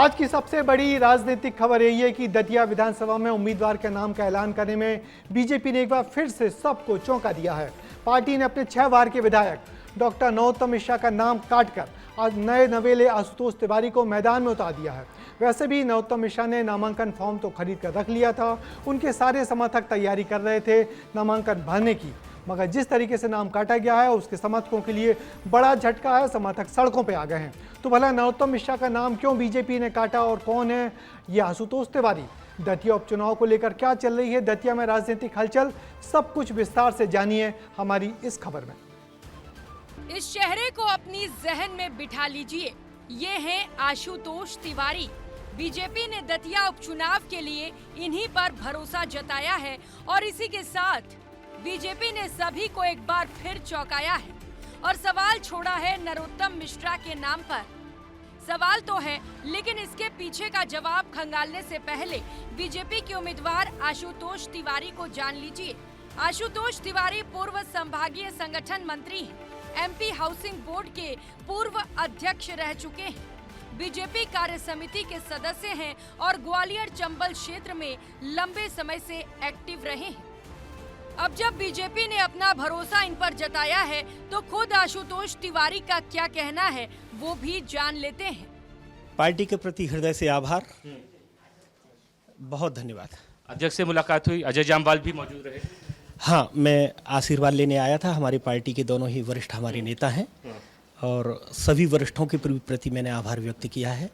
आज की सबसे बड़ी राजनीतिक खबर यही है कि दतिया विधानसभा में उम्मीदवार के नाम का ऐलान करने में बीजेपी ने एक बार फिर से सबको चौंका दिया है। पार्टी ने अपने 6 बार के विधायक डॉक्टर नरोत्तम मिश्रा का नाम काटकर आज नए नवेले आशुतोष तिवारी को मैदान में उतार दिया है। वैसे भी नरोत्तम मिश्रा ने नामांकन फॉर्म तो खरीद कर रख लिया था, उनके सारे समर्थक तैयारी कर रहे थे नामांकन भरने की, मगर जिस तरीके से नाम काटा गया है उसके समर्थकों के लिए बड़ा झटका है। समर्थक सड़कों पर आ गए हैं। तो भला नरोत्तम मिश्रा का नाम क्यों बीजेपी ने काटा और कौन है ये आशुतोष तिवारी? दतिया उपचुनाव को लेकर क्या चल रही है दतिया में राजनीतिक हलचल, सब कुछ विस्तार से जानिए हमारी इस खबर में। इस चेहरे को अपनी जहन में बिठा लीजिए, ये हैं आशुतोष तिवारी। बीजेपी ने दतिया उपचुनाव के लिए इन्हीं पर भरोसा जताया है और इसी के साथ बीजेपी ने सभी को एक बार फिर चौंकाया है और सवाल छोड़ा है नरोत्तम मिश्रा के नाम पर। सवाल तो है, लेकिन इसके पीछे का जवाब खंगालने से पहले बीजेपी के उम्मीदवार आशुतोष तिवारी को जान लीजिए। आशुतोष तिवारी पूर्व संभागीय संगठन मंत्री हैं, एमपी हाउसिंग बोर्ड के पूर्व अध्यक्ष रह चुके हैं, बीजेपी कार्य समिति के सदस्य हैं और ग्वालियर चंबल क्षेत्र में लंबे समय से एक्टिव रहे हैं। अब जब बीजेपी ने अपना भरोसा इन पर जताया है तो खुद आशुतोष तिवारी का क्या कहना है वो भी जान लेते हैं। पार्टी के प्रति हृदय से आभार, बहुत धन्यवाद। अध्यक्ष से मुलाकात हुई, अजय जामवाल भी मौजूद रहे। हाँ, मैं आशीर्वाद लेने आया था। हमारी पार्टी के दोनों ही वरिष्ठ हमारे नेता हैं और सभी वरिष्ठों के प्रति मैंने आभार व्यक्त किया है।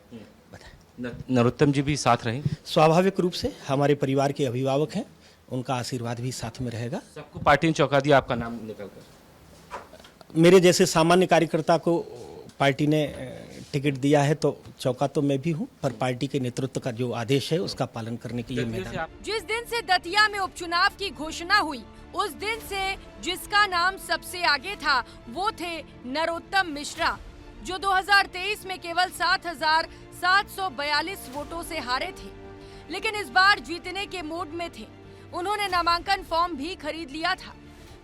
नरोत्तम जी भी साथ रहे? स्वाभाविक रूप से हमारे परिवार के अभिभावक हैं, उनका आशीर्वाद भी साथ में रहेगा। सबको पार्टी ने चौंका दिया आपका नाम निकलकर। मेरे जैसे सामान्य कार्यकर्ता को पार्टी ने टिकट दिया है तो चौंका तो मैं भी हूं, पर पार्टी के नेतृत्व का जो आदेश है उसका पालन करने के लिए मैदान। जिस दिन से दतिया में उपचुनाव की घोषणा हुई उस दिन से जिसका नाम सबसे आगे था वो थे नरोत्तम मिश्रा, जो 2023 में केवल 7,742 वोटों से हारे थे, लेकिन इस बार जीतने के मूड में थे। उन्होंने नामांकन फॉर्म भी खरीद लिया था,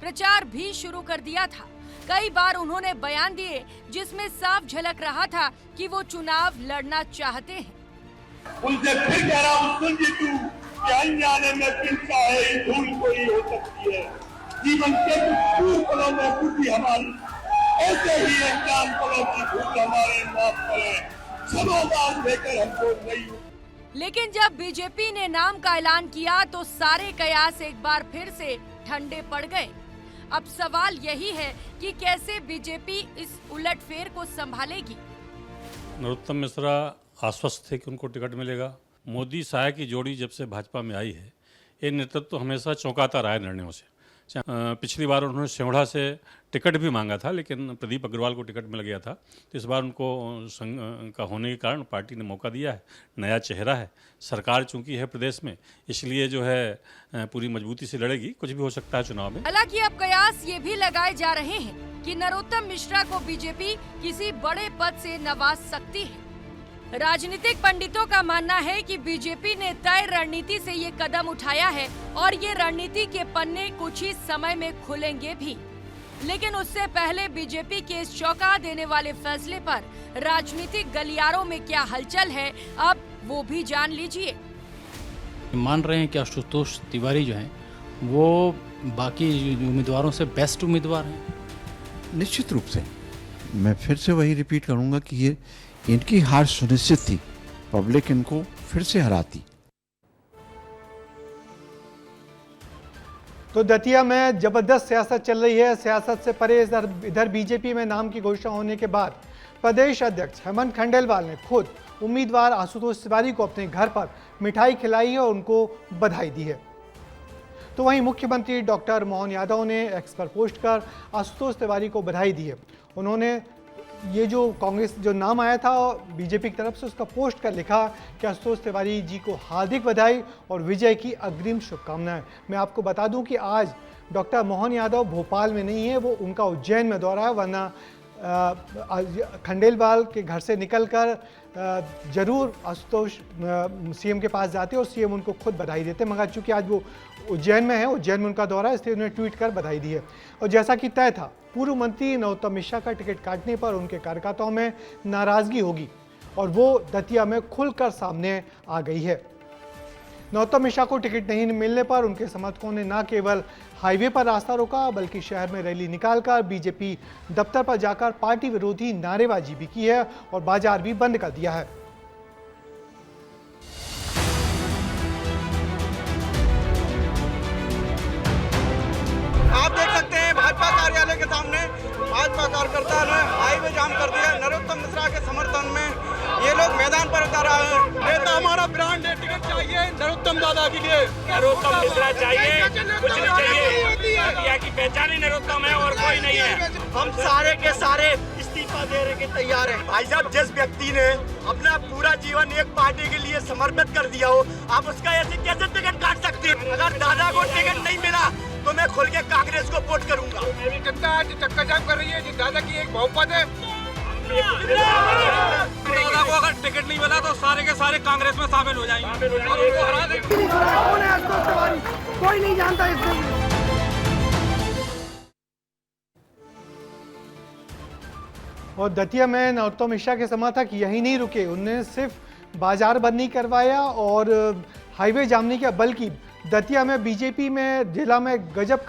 प्रचार भी शुरू कर दिया था। कई बार उन्होंने बयान दिए जिसमें साफ झलक रहा था कि वो चुनाव लड़ना चाहते हैं। उनसे फिर कह रहा हूं, सुन जी तू अनजाने में पिलता है, धूल कोई हो सकती है, जीवन के कुछ पलों में खुशी हमारी, ऐसे ही अनजान पलों की धूल हमारे माफ करें, समाधान देकर हमको नहीं। लेकिन जब बीजेपी ने नाम का ऐलान किया तो सारे कयास एक बार फिर से ठंडे पड़ गए। अब सवाल यही है कि कैसे बीजेपी इस उलटफेर को संभालेगी। नरोत्तम मिश्रा आश्वस्त थे कि उनको टिकट मिलेगा। मोदी शाह की जोड़ी जब से भाजपा में आई है, ये नेतृत्व हमेशा चौंकाता रहा है निर्णयों से। पिछली बार उन्होंने सिवड़ा से टिकट भी मांगा था, लेकिन प्रदीप अग्रवाल को टिकट मिल गया था। तो इस बार उनको संघ का होने के कारण पार्टी ने मौका दिया है, नया चेहरा है, सरकार चूंकि है प्रदेश में, इसलिए जो है पूरी मजबूती से लड़ेगी। कुछ भी हो सकता है चुनाव में। हालांकि अब कयास ये भी लगाए जा रहे हैं कि नरोत्तम मिश्रा को बीजेपी किसी बड़े पद से नवाज सकती है। राजनीतिक पंडितों का मानना है कि बीजेपी ने तय रणनीति से ये कदम उठाया है और ये रणनीति के पन्ने कुछ ही समय में खुलेंगे भी। लेकिन उससे पहले बीजेपी के इस चौंका देने वाले फैसले पर राजनीतिक गलियारों में क्या हलचल है, अब वो भी जान लीजिए। मान रहे हैं कि आशुतोष तिवारी जो हैं वो बाकी उम्मीदवारों से बेस्ट उम्मीदवार हैं। निश्चित रूप से मैं फिर से वही रिपीट करूंगा कि ये इनकी हार सुनिश्चित थी, पब्लिक इनको फिर से हराती। तो दतिया में जबरदस्त सियासत चल रही है। सियासत से परे इधर बीजेपी में नाम की घोषणा होने के बाद प्रदेश अध्यक्ष हेमंत खंडेलवाल ने खुद उम्मीदवार आशुतोष तिवारी को अपने घर पर मिठाई खिलाई है और उनको बधाई दी है। तो वहीं मुख्यमंत्री डॉक्टर मोहन यादव ने एक्स पर पोस्ट कर आशुतोष तिवारी को बधाई दी है। उन्होंने ये जो कांग्रेस जो नाम आया था बीजेपी की तरफ से, उसका पोस्ट कर लिखा कि आशुतोष तिवारी जी को हार्दिक बधाई और विजय की अग्रिम शुभकामनाएं। मैं आपको बता दूं कि आज डॉक्टर मोहन यादव भोपाल में नहीं है, वो उनका उज्जैन में दौरा है, वरना खंडेलवाल के घर से निकलकर जरूर आशुतोष सीएम के पास जाते और सीएम उनको खुद बधाई देते, मगर चूंकि आज वो उज्जैन में है, उज्जैन में उनका दौरा है, इसलिए उन्हें ट्वीट कर बधाई दी है। और जैसा कि तय था, पूर्व मंत्री नरोत्तम मिश्रा का टिकट काटने पर उनके कार्यकर्ताओं में नाराजगी होगी और वो दतिया में खुलकर सामने आ गई है। नरोत्तम मिश्रा को टिकट नहीं मिलने पर उनके समर्थकों ने न केवल हाईवे पर रास्ता रोका बल्कि शहर में रैली निकालकर बीजेपी दफ्तर पर जाकर पार्टी विरोधी नारेबाजी भी की है और बाजार भी बंद कर दिया है। आप देख सकते हैं भाजपा कार्यालय के सामने भाजपा कार्यकर्ता ने हाईवे जाम कर दिया। नरोत्तम मिश्रा के समर्थन में ये लोग मैदान पर उतर आए हैं। नेता हमारा ब्रांड है, टिकट चाहिए नरोत्तम दादा के लिए। नरोत्तम मिश्रा चाहिए, कुछ नहीं चाहिए। दतिया की पहचान ही नरोत्तम है और कोई नहीं है। हम सारे के सारे इस्तीफा देने के तैयार हैं। भाई साहब, जिस व्यक्ति ने अपना पूरा जीवन एक पार्टी के लिए समर्पित कर दिया हो, आप उसका ऐसे कैसे टिकट काट सकते हैं? अगर दादा को टिकट नहीं मिला तो मैं खुल के कांग्रेस को वोट करूंगा। जनता आज चक्का जाम कर रही है जी। दादा की एक बहुपद है। दादा को अगर टिकट नहीं मिला तो सारे के सारे कांग्रेस में शामिल हो जाएंगे। कोई नहीं जानता इसको। और दतिया में नरोत्तम मिश्रा के समर्थक यही नहीं रुके, उन्होंने सिर्फ बाजार बंद नहीं करवाया और हाईवे जाम नहीं किया बल्कि दतिया में बीजेपी में जिला में गजब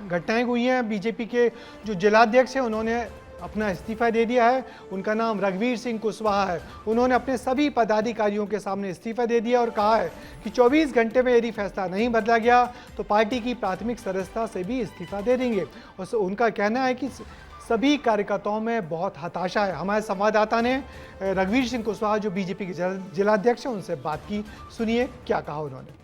घटनाएं हुई हैं। बीजेपी के जो जिलाध्यक्ष हैं उन्होंने अपना इस्तीफा दे दिया है। उनका नाम रघुवीर सिंह कुशवाहा है। उन्होंने अपने सभी पदाधिकारियों के सामने इस्तीफा दे दिया और कहा है कि 24 घंटे में यदि फैसला नहीं बदला गया तो पार्टी की प्राथमिक सदस्यता से भी इस्तीफा दे देंगे। और उनका कहना है कि सभी कार्यकर्ताओं में बहुत हताशा है। हमारे संवाददाता ने रघुवीर सिंह कुशवाहा जो बीजेपी के जिलाध्यक्ष हैं उनसे बात की, सुनिए क्या कहा उन्होंने।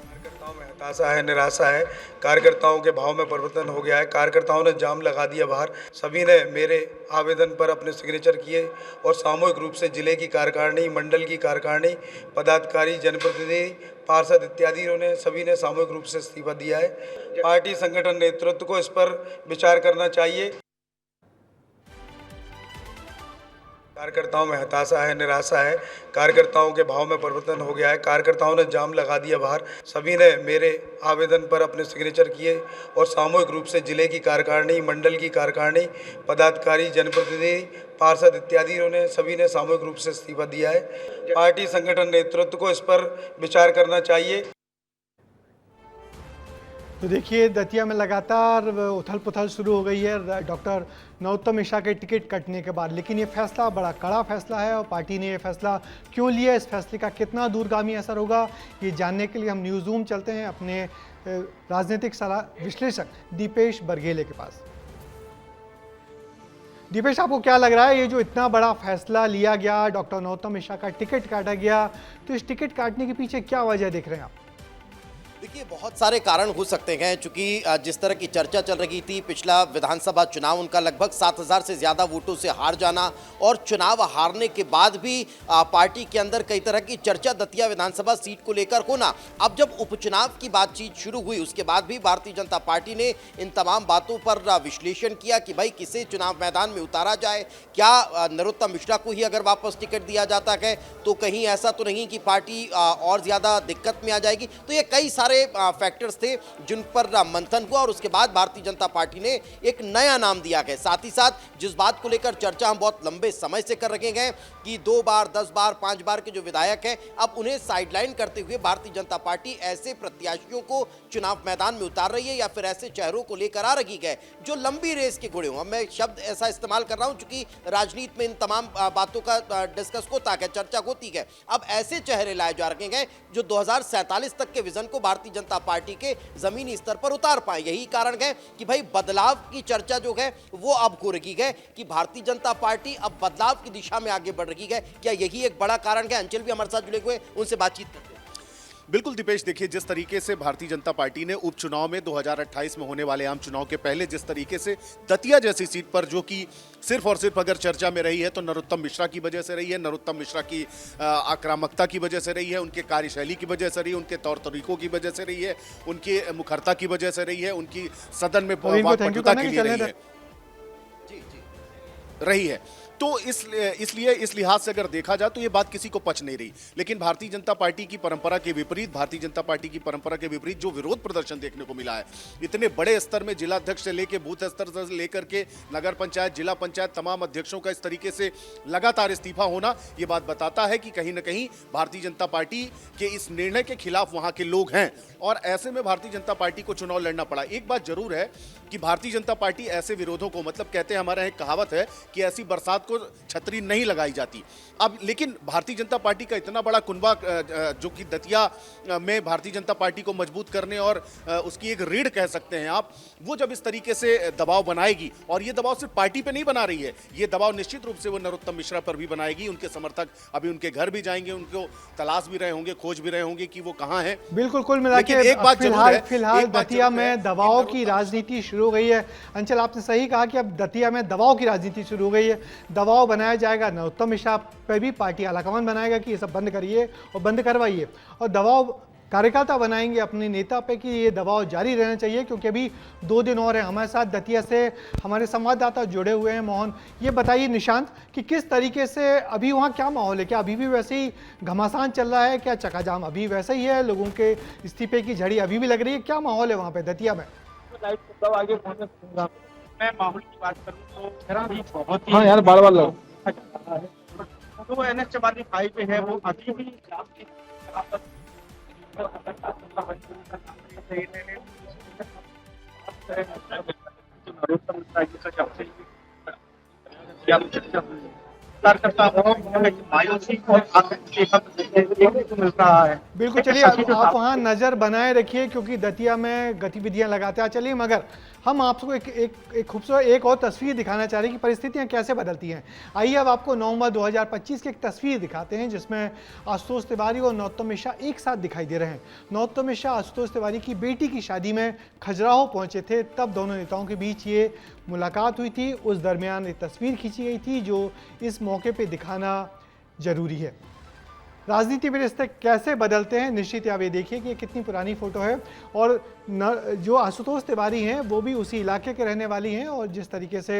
कार्यकर्ताओं में हताशा है, निराशा है। कार्यकर्ताओं के भाव में परिवर्तन हो गया है। कार्यकर्ताओं ने जाम लगा दिया बाहर। सभी ने मेरे आवेदन पर अपने सिग्नेचर किए और सामूहिक रूप से जिले की कार्यकारिणी, मंडल की कार्यकारिणी, पदाधिकारी, जनप्रतिनिधि, पार्षद इत्यादि ने सभी ने सामूहिक रूप से इस्तीफा दिया है। पार्टी संगठन नेतृत्व को इस पर विचार करना चाहिए। कार्यकर्ताओं में हताशा है, निराशा है। कार्यकर्ताओं के भाव में परिवर्तन हो गया है। कार्यकर्ताओं ने जाम लगा दिया बाहर। सभी ने मेरे आवेदन पर अपने सिग्नेचर किए और सामूहिक रूप से जिले की कार्यकारिणी, मंडल की कार्यकारिणी, पदाधिकारी, जनप्रतिनिधि, पार्षद इत्यादि ने सभी ने सामूहिक रूप से इस्तीफा दिया है। पार्टी संगठन नेतृत्व को इस पर विचार करना चाहिए। तो देखिए दतिया में लगातार उथल पुथल शुरू हो गई है डॉक्टर नरोत्तम मिश्रा के टिकट कटने के बाद, लेकिन ये फैसला बड़ा कड़ा फैसला है और पार्टी ने ये फैसला क्यों लिया, इस फैसले का कितना दूरगामी असर होगा, ये जानने के लिए हम न्यूज़ रूम चलते हैं अपने राजनीतिक सलाह विश्लेषक दीपेश बरगेले के पास। दीपेश, आपको क्या लग रहा है ये जो इतना बड़ा फैसला लिया गया, डॉक्टर नरोत्तम मिश्रा का टिकट काटा गया, तो इस टिकट काटने के पीछे क्या वजह देख रहे हैं आप? देखिए, बहुत सारे कारण हो सकते हैं। चूंकि जिस तरह की चर्चा चल रही थी, पिछला विधानसभा चुनाव उनका लगभग 7,000 से ज़्यादा वोटों से हार जाना और चुनाव हारने के बाद भी पार्टी के अंदर कई तरह की चर्चा दतिया विधानसभा सीट को लेकर होना। अब जब उपचुनाव की बातचीत शुरू हुई उसके बाद भी भारतीय जनता पार्टी ने इन तमाम बातों पर विश्लेषण किया कि भाई किसे चुनाव मैदान में उतारा जाए। क्या नरोत्तम मिश्रा को ही अगर वापस टिकट दिया जाता है तो कहीं ऐसा तो नहीं कि पार्टी और ज़्यादा दिक्कत में आ जाएगी। तो ये कई सारे फैक्टर्स थे जिन पर मंथन हुआ और उसके बाद भारतीय जनता पार्टी ने एक नया नाम दिया है। साथ ही साथ जिस बात को लेकर चर्चा हम बहुत लंबे समय से कर रहे हैं कि 2 बार, 10 बार, 5 बार के जो विधायक हैं अब उन्हें साइडलाइन करते हुए भारतीय जनता पार्टी ऐसे प्रत्याशियों को चुनाव मैदान में उतार रही है या फिर ऐसे चेहरों को लेकर आ रही है जो लंबी रेस के घोड़े हों। मैं शब्द ऐसा इस्तेमाल कर रहा हूं क्योंकि राजनीति में इन तमाम बातों का डिस्कस होता है, चर्चा होती है। अब ऐसे चेहरे लाए जा रहे हैं जो 2047 तक के विजन को भारतीय जनता पार्टी के जमीनी स्तर पर उतार पाए। यही कारण है कि भाई बदलाव की चर्चा जो है वो अब हो रही है कि भारतीय जनता पार्टी अब बदलाव की दिशा में आगे बढ़ रही है। क्या यही एक बड़ा कारण है? अंचल भी हमारे साथ जुड़े हुए, उनसे बातचीत करते हैं। बिल्कुल दीपेश, देखिए जिस तरीके से भारतीय जनता पार्टी ने उपचुनाव में 2028 में होने वाले आम चुनाव के पहले जिस तरीके से दतिया जैसी सीट पर जो कि सिर्फ और सिर्फ अगर चर्चा में रही है तो नरोत्तम मिश्रा की वजह से रही है, नरोत्तम मिश्रा की आक्रामकता की वजह से रही है, उनके कार्यशैली की वजह से रही है, उनके तौर तरीकों की वजह से रही है, उनके मुखरता की वजह से रही है, उनकी सदन में वाकपटुता के लिए रही है। तो इसलिए इस लिहाज से अगर देखा जाए तो ये बात किसी को पच नहीं रही। लेकिन भारतीय जनता पार्टी की परंपरा के विपरीत, भारतीय जनता पार्टी की परंपरा के विपरीत जो विरोध प्रदर्शन देखने को मिला है, इतने बड़े स्तर में जिला अध्यक्ष से लेकर बूथ स्तर से लेकर के नगर पंचायत, जिला पंचायत, तमाम अध्यक्षों का इस तरीके से लगातार इस्तीफा होना, ये बात बताता है कि कहीं ना कहीं भारतीय जनता पार्टी के इस निर्णय के खिलाफ वहां के लोग हैं और ऐसे में भारतीय जनता पार्टी को चुनाव लड़ना पड़ा। एक बात जरूर है कि भारतीय जनता पार्टी ऐसे विरोधों को, मतलब कहते हैं, हमारे यहाँ एक कहावत है कि ऐसी बरसात को छतरी नहीं लगाई जाती। अब लेकिन भारतीय जनता पार्टी का इतना बड़ा कुनबा जो कि दतिया में भारतीय जनता पार्टी को मजबूत करने और उसकी एक रीढ़ कह सकते हैं आप, वो जब इस तरीके से दबाव बनाएगी, और ये दबाव सिर्फ पार्टी पे नहीं बना रही है, ये दबाव निश्चित रूप से वो नरोत्तम मिश्रा पर भी बनाएगी। उनके समर्थक अभी उनके घर भी जाएंगे, उनको तलाश भी रहे होंगे, खोज भी रहे होंगे कि वो कहाँ हैं। बिल्कुल, कुल मिला के एक बात फिलहाल दतिया में दबाव की राजनीति शुरू हो गई है। अंचल, आपने सही कहा कि अब दतिया में दबाव की राजनीति शुरू हो गई है। दबाव बनाया जाएगा नरोत्तम मिश्रा पर भी, पार्टी आलाकमान बनाएगा कि ये सब बंद करिए और बंद करवाइए, और दबाव कार्यकर्ता बनाएंगे अपने नेता पे कि ये दबाव जारी रहना चाहिए, क्योंकि अभी 2 दिन और हैं। हमारे साथ दतिया से हमारे संवाददाता जुड़े हुए हैं। मोहन, ये बताइए निशांत कि किस तरीके से अभी वहाँ क्या माहौल है? क्या अभी भी वैसे ही घमासान चल रहा है? क्या चकाजाम अभी वैसे ही है? लोगों के इस्तीफे की झड़ी अभी भी लग रही है? क्या माहौल है वहाँ पे दतिया में? मैं माहौल की बात करूँ तो बहुत ही, हाँ यार, बार-बार लो तो NH-44 पे है, वो अभी भी बिल्कुल, चलिए आप वहाँ नजर बनाए रखिए, क्योंकि दतिया में गतिविधियां लगातार चली। मगर हम आपको एक खूबसूरत एक और तस्वीर दिखाना चाह रहे हैं कि परिस्थितियां कैसे बदलती हैं। आइए अब आपको नवंबर 2025 की एक तस्वीर दिखाते हैं, जिसमें आशुतोष तिवारी और नरोत्तम मिश्रा एक साथ दिखाई दे रहे हैं। नरोत्तम मिश्रा आशुतोष तिवारी की बेटी की शादी में खजुराहो पहुंचे थे, तब दोनों नेताओं के बीच ये मुलाकात हुई थी। उस दरमियान एक तस्वीर खींची गई थी जो इस मौके पर दिखाना जरूरी है। राजनीति में रिश्ते कैसे बदलते हैं, निश्चित आप ये देखिए कि ये कितनी पुरानी फोटो है, और जो आशुतोष तिवारी हैं वो भी उसी इलाके के रहने वाली हैं, और जिस तरीके से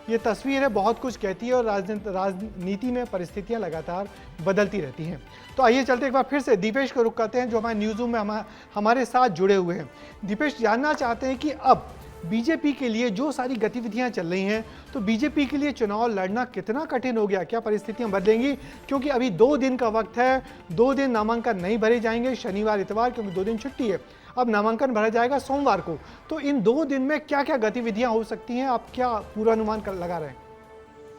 ये तस्वीर है बहुत कुछ कहती है, और राजनीति में परिस्थितियां लगातार बदलती रहती हैं। तो आइए चलते एक बार फिर से दीपेश को रुख करते हैं, जो हमारे न्यूज़ रूम में हमारे साथ जुड़े हुए हैं। दीपेश, जानना चाहते हैं कि अब बीजेपी के लिए जो सारी गतिविधियां चल रही हैं, तो बीजेपी के लिए चुनाव लड़ना कितना कठिन हो गया? क्या परिस्थितियां बदलेंगी? क्योंकि अभी 2 दिन का वक्त है, 2 दिन नामांकन नहीं भरे जाएंगे, शनिवार इतवार, क्योंकि 2 दिन छुट्टी है। अब नामांकन भरा जाएगा सोमवार को। तो इन 2 दिन में क्या क्या गतिविधियां हो सकती हैं? आप क्या पूर्वानुमान लगा रहे हैं?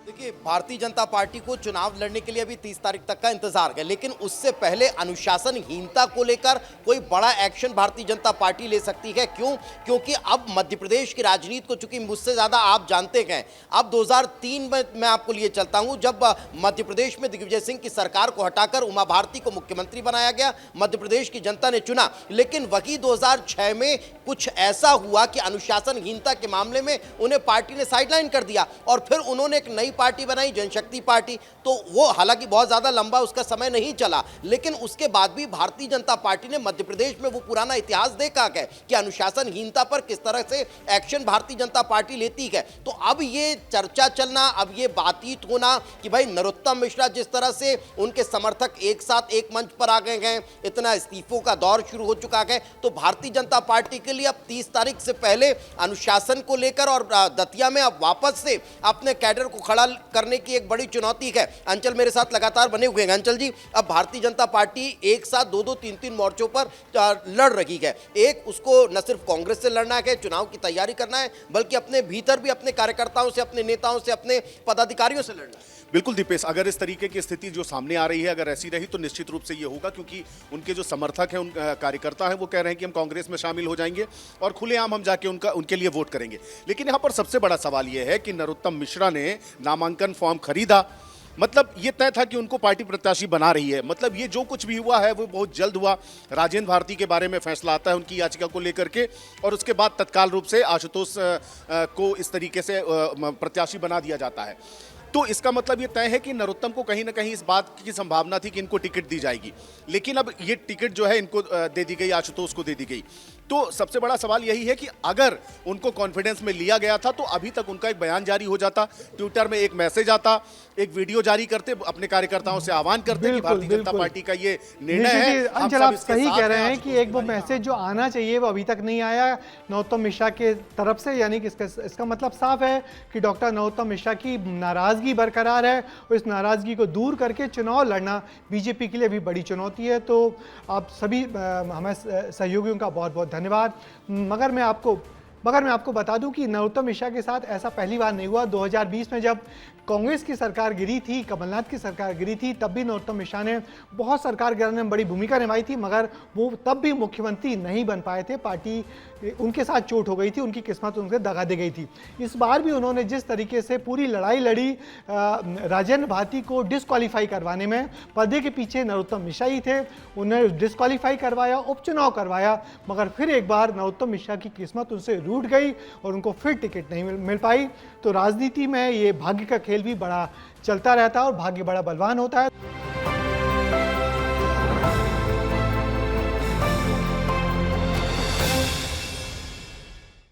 देखिए, भारतीय जनता पार्टी को चुनाव लड़ने के लिए अभी 30 तारीख तक का इंतजार है, लेकिन उससे पहले अनुशासनहीनता को लेकर कोई बड़ा एक्शन भारतीय जनता पार्टी ले सकती है। क्यों? क्योंकि अब मध्य प्रदेश की राजनीति को, चूंकि मुझसे ज्यादा आप जानते हैं, अब 2003 में मैं आपको लिए चलता हूं, जब मध्य प्रदेश में दिग्विजय सिंह की सरकार को हटाकर उमा भारती को मुख्यमंत्री बनाया गया, मध्य प्रदेश की जनता ने चुना। लेकिन वही 2006 में कुछ ऐसा हुआ कि अनुशासनहीनता के मामले में उन्हें पार्टी ने साइडलाइन कर दिया, और फिर उन्होंने एक नई पार्टी बनाई, जनशक्ति पार्टी। तो वो हालांकि बहुत ज्यादा लंबा उसका समय नहीं चला, लेकिन उसके बाद भी भारतीय जनता पार्टी ने मध्य प्रदेश में वो पुराना इतिहास देखा है कि अनुशासनहीनता पर किस तरह से एक्शन भारतीय जनता पार्टी लेती है। तो अब ये चर्चा चलना, अब ये बातचीत होना कि भाई नरोत्तम मिश्रा जिस तरह से उनके समर्थक एक साथ एक मंच पर आ गए हैं, इतना इस्तीफों का दौर शुरू हो चुका है, तो भारतीय जनता पार्टी के लिए अब 30 तारीख से पहले अनुशासन को लेकर और दतिया में अब वापस से अपने कैडर को खड़ा करने की एक बड़ी चुनौती है। अंचल मेरे साथ लगातार बने हुए हैं। अंचल जी, अब भारतीय जनता पार्टी एक साथ 2-2, 3-3 मोर्चों पर लड़ रही है। एक, उसको न सिर्फ कांग्रेस से लड़ना है, चुनाव की तैयारी करना है, बल्कि अपने भीतर भी अपने कार्यकर्ताओं से, अपने नेताओं से, अपने पदाधिकारियों से लड़ना है। बिल्कुल दीपेश, अगर इस तरीके की स्थिति जो सामने आ रही है अगर ऐसी रही तो निश्चित रूप से ये होगा, क्योंकि उनके जो समर्थक हैं, उन कार्यकर्ता हैं, वो कह रहे हैं कि हम कांग्रेस में शामिल हो जाएंगे और खुलेआम हम जाके उनके लिए वोट करेंगे। लेकिन यहाँ पर सबसे बड़ा सवाल ये है कि नरोत्तम मिश्रा ने नामांकन फॉर्म खरीदा, मतलब ये तय था कि उनको पार्टी प्रत्याशी बना रही है, मतलब ये जो कुछ भी हुआ है वो बहुत जल्द हुआ। राजेंद्र भारती के बारे में फैसला आता है उनकी याचिका को लेकर के, और उसके बाद तत्काल रूप से आशुतोष को इस तरीके से प्रत्याशी बना दिया जाता है। तो इसका मतलब ये तय है कि नरोत्तम को कहीं ना कहीं इस बात की संभावना थी कि इनको टिकट दी जाएगी, लेकिन अब ये टिकट जो है इनको दे दी गई, आशुतोष को दे दी गई। तो सबसे बड़ा सवाल यही है कि अगर उनको कॉन्फिडेंस में लिया गया था तो अभी तक उनका एक बयान जारी हो जाता, ट्विटर में एक मैसेज आता, एक वीडियो जारी करते, अपने कार्यकर्ताओं से आह्वान करते कि भारतीय जनता पार्टी का ये निर्णय है। अंचल, आप सही कह रहे हैं कि एक वो मैसेज जो आना चाहिए वो अभी तक नहीं आया नरोत्तम मिश्रा के तरफ से, यानी कि इसका मतलब साफ है कि डॉक्टर नरोत्तम मिश्रा की नाराजगी बरकरार है और इस नाराजगी को दूर करके चुनाव लड़ना बीजेपी के लिए भी बड़ी चुनौती है। तो आप सभी हमें सहयोगियों का बहुत बहुत धन्यवाद। मगर मैं आपको बता दूं कि नरोत्तम मिश्रा के साथ ऐसा पहली बार नहीं हुआ। 2020 में जब कांग्रेस की सरकार गिरी थी, कमलनाथ की सरकार गिरी थी, तब भी नरोत्तम मिश्रा ने बहुत सरकार गिराने में बड़ी भूमिका निभाई थी, मगर वो तब भी मुख्यमंत्री नहीं बन पाए थे। पार्टी उनके साथ चोट हो गई थी, उनकी किस्मत उनसे दगा दी गई थी। इस बार भी उन्होंने जिस तरीके से पूरी लड़ाई लड़ी, राजेंद्र भारती को डिस्क्वालीफाई करवाने में पर्दे के पीछे नरोत्तम मिश्रा ही थे। उन्हें डिस्क्वालीफाई करवाया, उपचुनाव करवाया, मगर फिर एक बार नरोत्तम मिश्रा की किस्मत उनसे रूठ गई और उनको फिर टिकट नहीं मिल पाई। तो राजनीति में ये भाग्य का खेल भी बड़ा चलता रहता है और भाग्य बड़ा बलवान होता है।